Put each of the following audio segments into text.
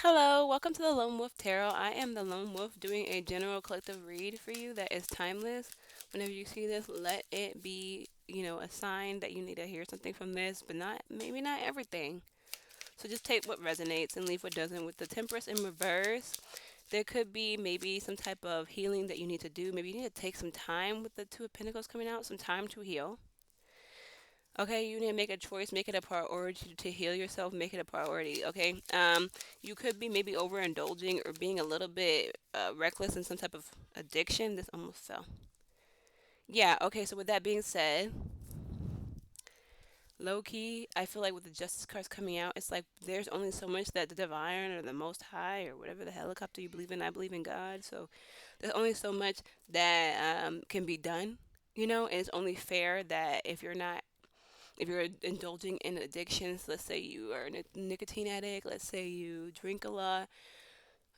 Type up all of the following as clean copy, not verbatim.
Hello, welcome to the Lone Wolf Tarot. I am the Lone Wolf doing a general collective read for you that is timeless. Whenever you see this, let it be, a sign that you need to hear something from this, but not maybe not everything. So just take what resonates and leave what doesn't. With the Temperance in reverse, there could be maybe some type of healing that you need to do. Maybe you need to take some time with the Two of Pentacles coming out, some time to heal. Okay, you need to make a choice, make it a priority to heal yourself, make it a priority, okay? You could be maybe overindulging or being a little bit reckless in some type of addiction. This almost fell. Yeah, okay, so with that being said, low key, I feel like with the Justice cards coming out, it's like there's only so much that the Divine or the Most High or whatever the helicopter you believe in, I believe in God, so there's only so much that can be done, and it's only fair that if you're indulging in addictions, let's say you are a nicotine addict, let's say you drink a lot,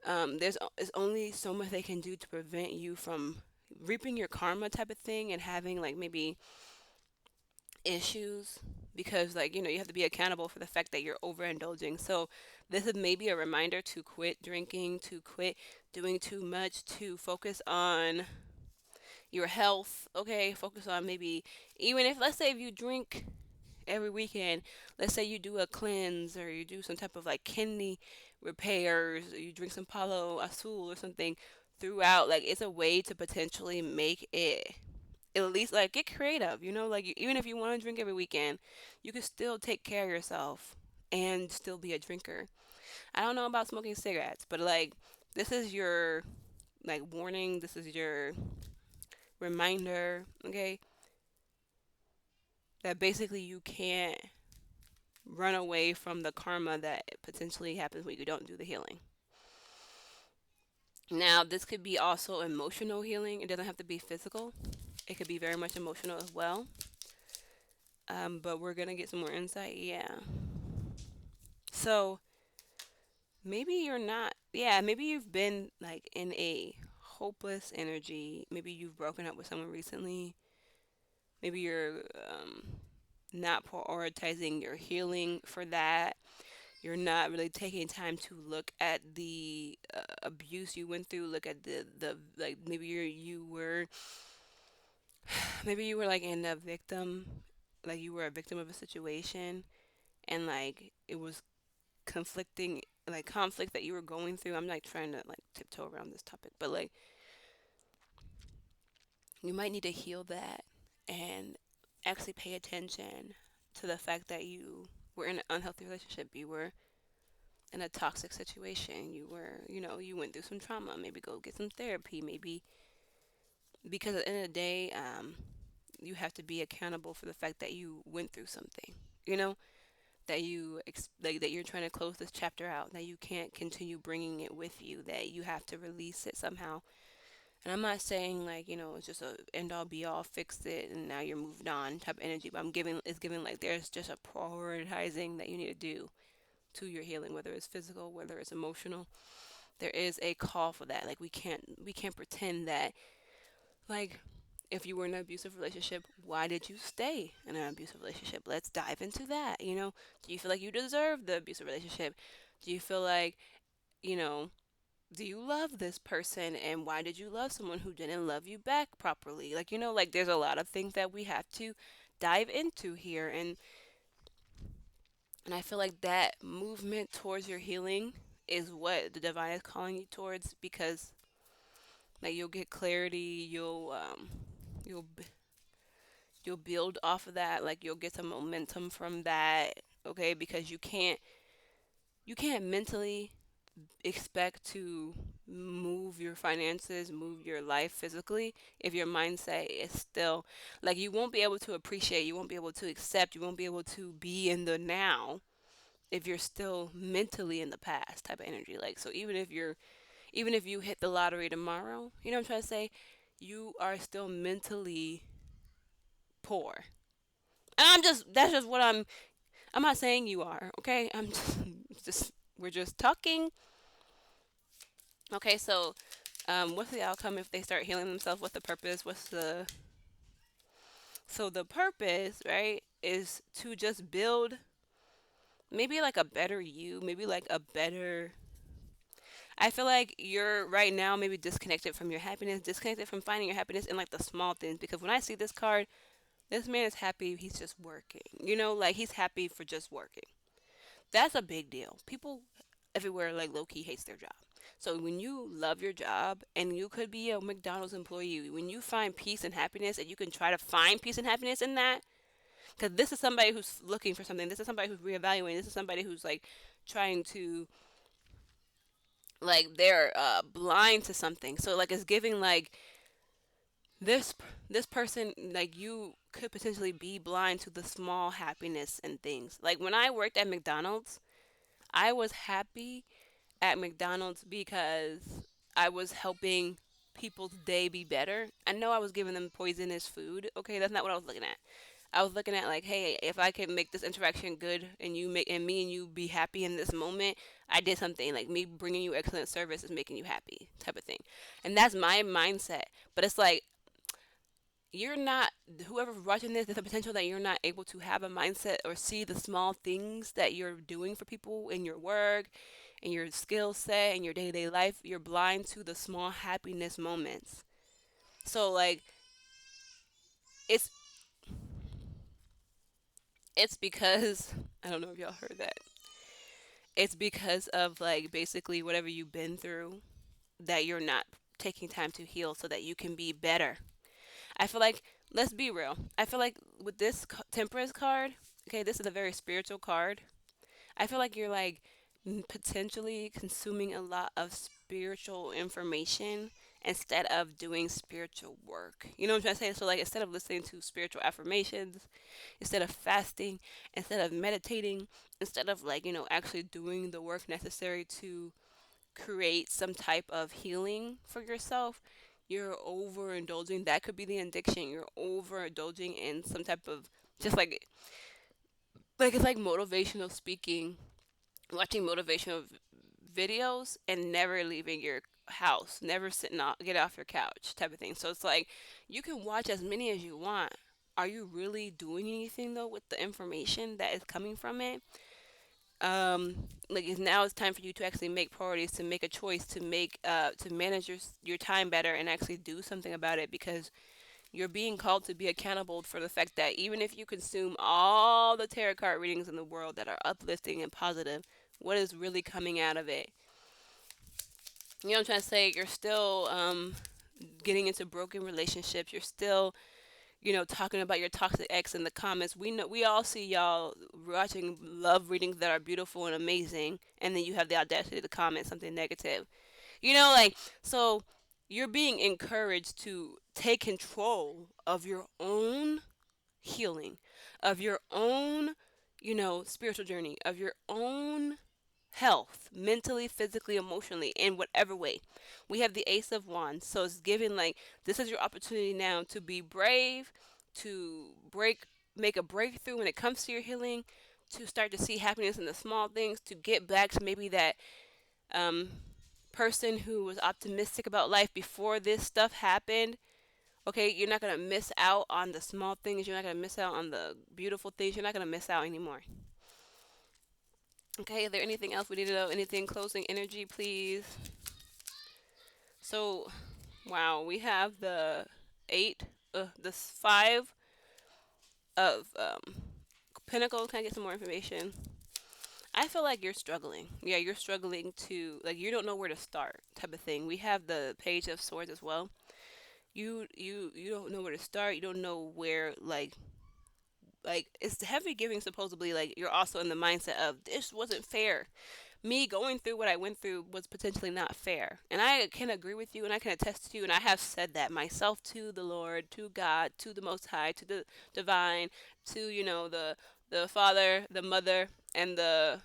there's only so much they can do to prevent you from reaping your karma type of thing and having like maybe issues because like you have to be accountable for the fact that you're overindulging. So this is maybe a reminder to quit drinking, to quit doing too much, to focus on your health. Okay, focus on maybe, even if, let's say, if you drink every weekend, let's say you do a cleanse or you do some type of like kidney repairs, or you drink some Palo Azul or something throughout, like it's a way to potentially make it at least like get creative, like even if you want to drink every weekend, you can still take care of yourself and still be a drinker. I don't know about smoking cigarettes, but like this is your like warning, this is your reminder, okay, that basically you can't run away from the karma that potentially happens when you don't do the healing. Now, this could be also emotional healing. It doesn't have to be physical. It could be very much emotional as well. But we're gonna get some more insight. Yeah. So maybe you're not. Yeah. Maybe you've been like in a hopeless energy. Maybe you've broken up with someone recently. Maybe you're not prioritizing your healing for that. You're not really taking time to look at the abuse you went through. Look at the like maybe you were like in a victim, like you were a victim of a situation, and like it was conflicting, like conflict that you were going through. I'm like trying to like tiptoe around this topic, but like you might need to heal that and actually pay attention to the fact that you were in an unhealthy relationship. You were in a toxic situation, you were, you went through some trauma, maybe go get some therapy, maybe, because at the end of the day, you have to be accountable for the fact that you went through something, you know, like that you're trying to close this chapter out, that you can't continue bringing it with you, that you have to release it somehow. And I'm not saying like, it's just a end all be all, fix it and now you're moved on type of energy, but it's giving like there's just a prioritizing that you need to do to your healing, whether it's physical, whether it's emotional. There is a call for that. Like we can't pretend that, like, if you were in an abusive relationship, why did you stay in an abusive relationship? Let's dive into that. Do you feel like you deserve the abusive relationship? Do you feel like, you know do you love this person, and why did you love someone who didn't love you back properly? Like, like there's a lot of things that we have to dive into here, and I feel like that movement towards your healing is what the divine is calling you towards, because like you'll get clarity, you'll b- you'll build off of that, like you'll get some momentum from that, okay? Because you can't mentally expect to move your finances, move your life physically, if your mindset is still like you won't be able to appreciate, you won't be able to accept, you won't be able to be in the now if you're still mentally in the past type of energy. Like, so even if you hit the lottery tomorrow, you know what I'm trying to say, you are still mentally poor. And that's just what I'm not saying you are, okay? I'm just we're just talking. Okay, so what's the outcome if they start healing themselves? What's the purpose? So the purpose, right, is to just build maybe like a better you, maybe like a better I feel like you're right now maybe disconnected from your happiness, disconnected from finding your happiness in like the small things. Because when I see this card, this man is happy he's just working. You know, like he's happy for just working. That's a big deal. People everywhere like low key hates their job. So when you love your job and you could be a McDonald's employee, when you find peace and happiness and you can try to find peace and happiness in that, because this is somebody who's looking for something. This is somebody who's reevaluating. This is somebody who's like trying to like they're blind to something. So like it's giving like this this person like you could potentially be blind to the small happiness and things. Like when I worked at McDonald's, I was happy at McDonald's because I was helping people's day be better. I know I was giving them poisonous food. Okay, that's not what I was looking at. I was looking at like, hey, if I can make this interaction good and you make and me and you be happy in this moment, I did something. Like me bringing you excellent service is making you happy, type of thing. And that's my mindset. But it's like you're not whoever's watching this. There's a potential that you're not able to have a mindset or see the small things that you're doing for people in your work, in your skill set, in your day-to-day life. You're blind to the small happiness moments. So like it's it's because I don't know if y'all heard that. It's because of like basically whatever you've been through that you're not taking time to heal so that you can be better. I feel like let's be real. I feel like with this Temperance card, okay, this is a very spiritual card. I feel like you're like potentially consuming a lot of spiritual information instead of doing spiritual work. You know what I'm trying to say? So like instead of listening to spiritual affirmations, instead of fasting, instead of meditating, instead of like, actually doing the work necessary to create some type of healing for yourself, you're overindulging. That could be the addiction. You're overindulging in some type of just like it's like motivational speaking, watching motivational videos and never leaving your house, never sitting off, get off your couch type of thing. So it's like you can watch as many as you want. Are you really doing anything though with the information that is coming from it? Like now it's time for you to actually make priorities, to make a choice, to manage your time better and actually do something about it because you're being called to be accountable for the fact that even if you consume all the tarot card readings in the world that are uplifting and positive, what is really coming out of it? You know what I'm trying to say? You're still getting into broken relationships. You're still, talking about your toxic ex in the comments. We all see y'all watching love readings that are beautiful and amazing, and then you have the audacity to comment something negative. Like so you're being encouraged to take control of your own healing, of your own, spiritual journey, of your own health, mentally, physically, emotionally, in whatever way. We have the Ace of Wands. So it's given like this is your opportunity now to be brave, to make a breakthrough when it comes to your healing, to start to see happiness in the small things, to get back to maybe that um, person who was optimistic about life before this stuff happened. Okay, you're not gonna miss out on the small things. You're not gonna miss out on the beautiful things. You're not gonna miss out anymore. Okay, is there anything else we need to know? Anything closing energy, please? So, wow, we have the eight, this five of pentacles. Can I get some more information? I feel like you're struggling. Yeah, you're struggling to like you don't know where to start, type of thing. We have the Page of Swords as well. You don't know where to start. You don't know where like it's heavy giving supposedly like you're also in the mindset of this wasn't fair. Me going through what I went through was potentially not fair. And I can agree with you and I can attest to you and I have said that myself to the Lord, to God, to the Most High, to the divine, to the father, the mother, and the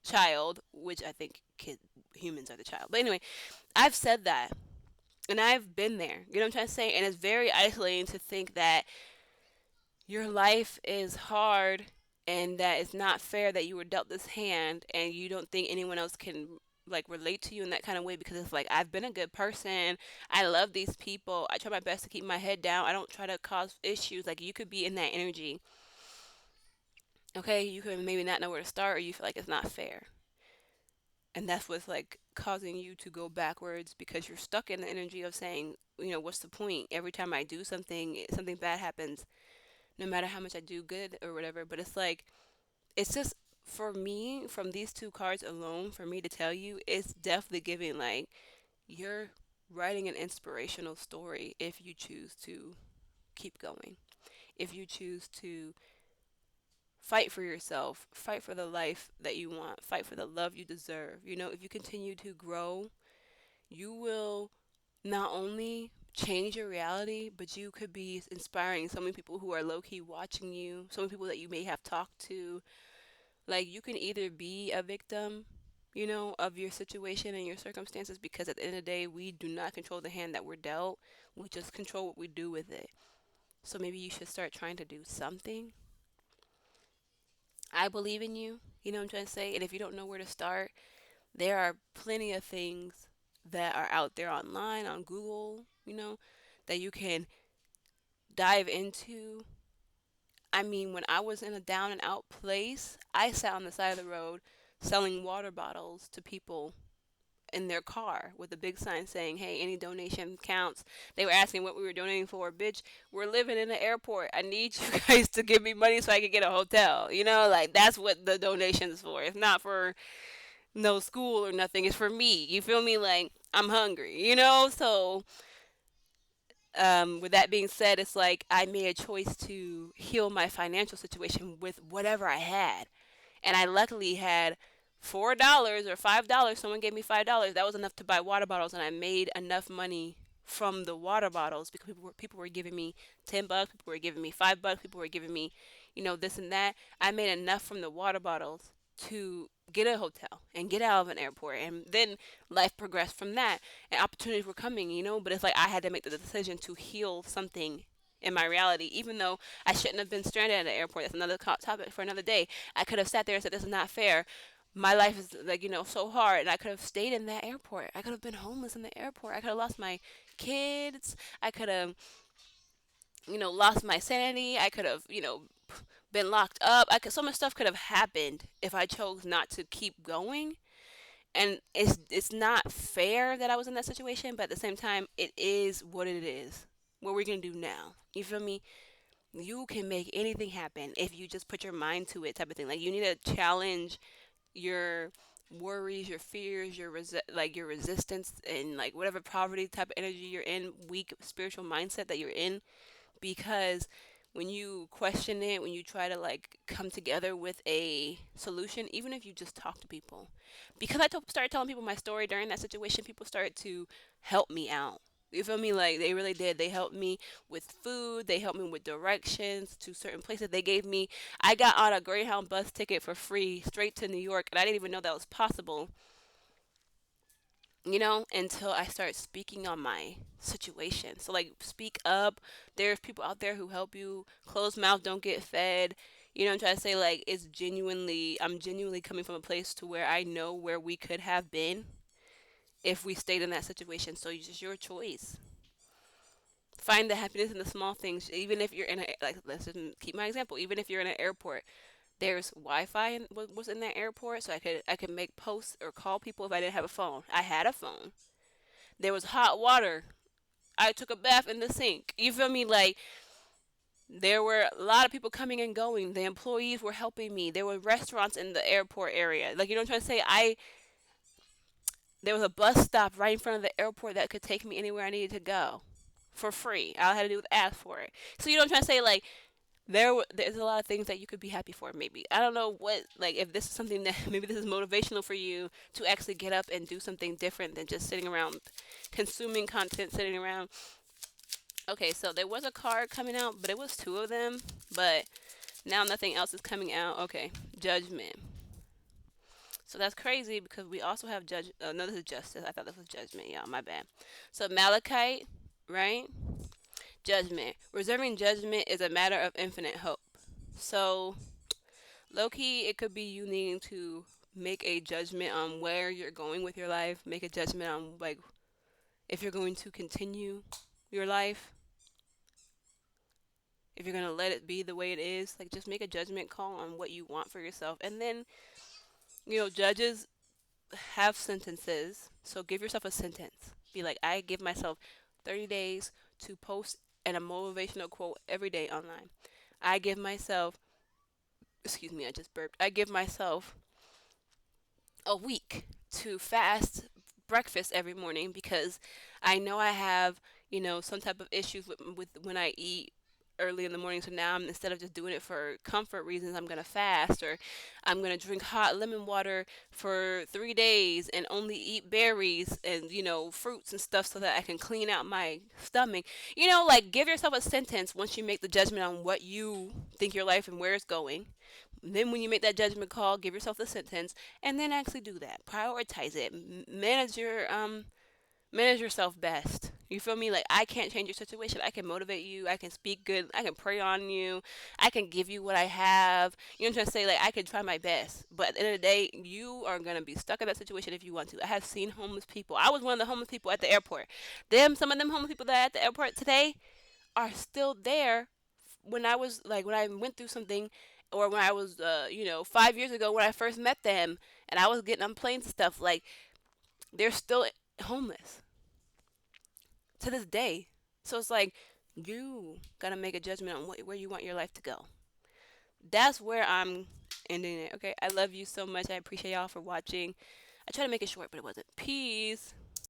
child, which I think humans are the child. But anyway, I've said that and I've been there. You know what I'm trying to say? And it's very isolating to think that your life is hard and that it's not fair that you were dealt this hand and you don't think anyone else can like relate to you in that kind of way because it's like I've been a good person. I love these people. I try my best to keep my head down. I don't try to cause issues. Like you could be in that energy. Okay, you could maybe not know where to start or you feel like it's not fair. And that's what's like causing you to go backwards because you're stuck in the energy of saying, what's the point? Every time I do something, something bad happens, no matter how much I do good or whatever. But it's like, it's just for me, from these two cards alone, for me to tell you, it's definitely giving like you're writing an inspirational story if you choose to keep going. If you choose to fight for yourself, fight for the life that you want, fight for the love you deserve. If you continue to grow, you will not only change your reality, but you could be inspiring so many people who are low key watching you, so many people that you may have talked to. Like, you can either be a victim, of your situation and your circumstances, because at the end of the day, we do not control the hand that we're dealt. We just control what we do with it. So maybe you should start trying to do something. I believe in you. You know what I'm trying to say? And if you don't know where to start, there are plenty of things that are out there online, on Google, that you can dive into. I mean, when I was in a down and out place, I sat on the side of the road selling water bottles to people in their car with a big sign saying, "Hey, any donation counts." They were asking what we were donating for. Bitch, we're living in the airport. I need you guys to give me money so I can get a hotel. Like, that's what the donation's for. It's not for no school or nothing. It's for me. You feel me? Like, I'm hungry. So, with that being said, it's like I made a choice to heal my financial situation with whatever I had. And I luckily had $4 or $5. Someone gave me $5. That was enough to buy water bottles, and I made enough money from the water bottles because people were giving me $10. People were giving me $5. People were giving me, this and that. I made enough from the water bottles to get a hotel and get out of an airport, and then life progressed from that, and opportunities were coming. But it's like I had to make the decision to heal something in my reality, even though I shouldn't have been stranded at the airport. That's another topic for another day. I could have sat there and said, "This is not fair. My life is like, so hard," and I could have stayed in that airport. I could have been homeless in the airport. I could have lost my kids. I could have, lost my sanity. I could have, been locked up. So much stuff could have happened if I chose not to keep going. And it's not fair that I was in that situation, but at the same time, it is what it is. What we're gonna do now? You feel me? You can make anything happen if you just put your mind to it, type of thing. Like, you need to challenge your worries, your fears, like your resistance, and like whatever poverty type of energy you're in, weak spiritual mindset that you're in, because when you question it, when you try to like come together with a solution, even if you just talk to people, because started telling people my story during that situation, people started to help me out. You feel me? Like, they really did. They helped me with food. They helped me with directions to certain places. I got on a Greyhound bus ticket for free straight to New York, and I didn't even know that was possible, until I start speaking on my situation. So, like, speak up. There's people out there who help you. Closed mouth don't get fed. I'm trying to say, like, I'm genuinely coming from a place to where I know where we could have been if we stayed in that situation. So it's just your choice. Find the happiness in the small things. Even if you're like, let's just keep my example. Even if you're in an airport, there's Wi-Fi was in that airport, so I could make posts or call people if I didn't have a phone. I had a phone. There was hot water. I took a bath in the sink. You feel me? Like, there were a lot of people coming and going. The employees were helping me. There were restaurants in the airport area. Like, what I'm trying to say? There was a bus stop right in front of the airport that could take me anywhere I needed to go for free. All I had to do was ask for it. So, what I'm trying to say? Like, there's a lot of things that you could be happy for. Maybe, I don't know what, like, if this is something that maybe this is motivational for you to actually get up and do something different than just sitting around consuming content, sitting around. Okay, so there was a card coming out, but it was two of them. But now nothing else is coming out. Okay, judgment. So that's crazy because we also have judge. No, this is justice. I thought this was judgment. Yeah, my bad. So Malachite, right? Judgment. Reserving judgment is a matter of infinite hope. So, low key, it could be you needing to make a judgment on where you're going with your life. Make a judgment on, like, if you're going to continue your life, if you're going to let it be the way it is. Like, just make a judgment call on what you want for yourself. And then, judges, have sentences. So give yourself a sentence. Be like, I give myself 30 days to post and a motivational quote every day online. I give myself, excuse me, I just burped. I give myself a week to fast breakfast every morning because I know I have, some type of issues with when I eat early in the morning. So now I'm, instead of just doing it for comfort reasons, I'm gonna fast, or I'm gonna drink hot lemon water for 3 days and only eat berries and fruits and stuff so that I can clean out my stomach. Like, give yourself a sentence once you make the judgment on what you think your life and where it's going. Then when you make that judgment call, give yourself the sentence, and then actually do that. Prioritize it. Manage yourself best. You feel me? Like, I can't change your situation. I can motivate you. I can speak good. I can pray on you. I can give you what I have. You know what I'm trying to say? Like, I can try my best. But at the end of the day, you are gonna be stuck in that situation if you want to. I have seen homeless people. I was one of the homeless people at the airport. Some of them homeless people that are at the airport today are still there when I was like when I went through something, or when I was 5 years ago when I first met them and I was getting on planes and stuff. Like, they're still homeless to this day. So it's like, you gotta make a judgment on where you want your life to go. That's where I'm ending it. Okay, I love you so much. I appreciate y'all for watching. I tried to make it short, but it wasn't. Peace.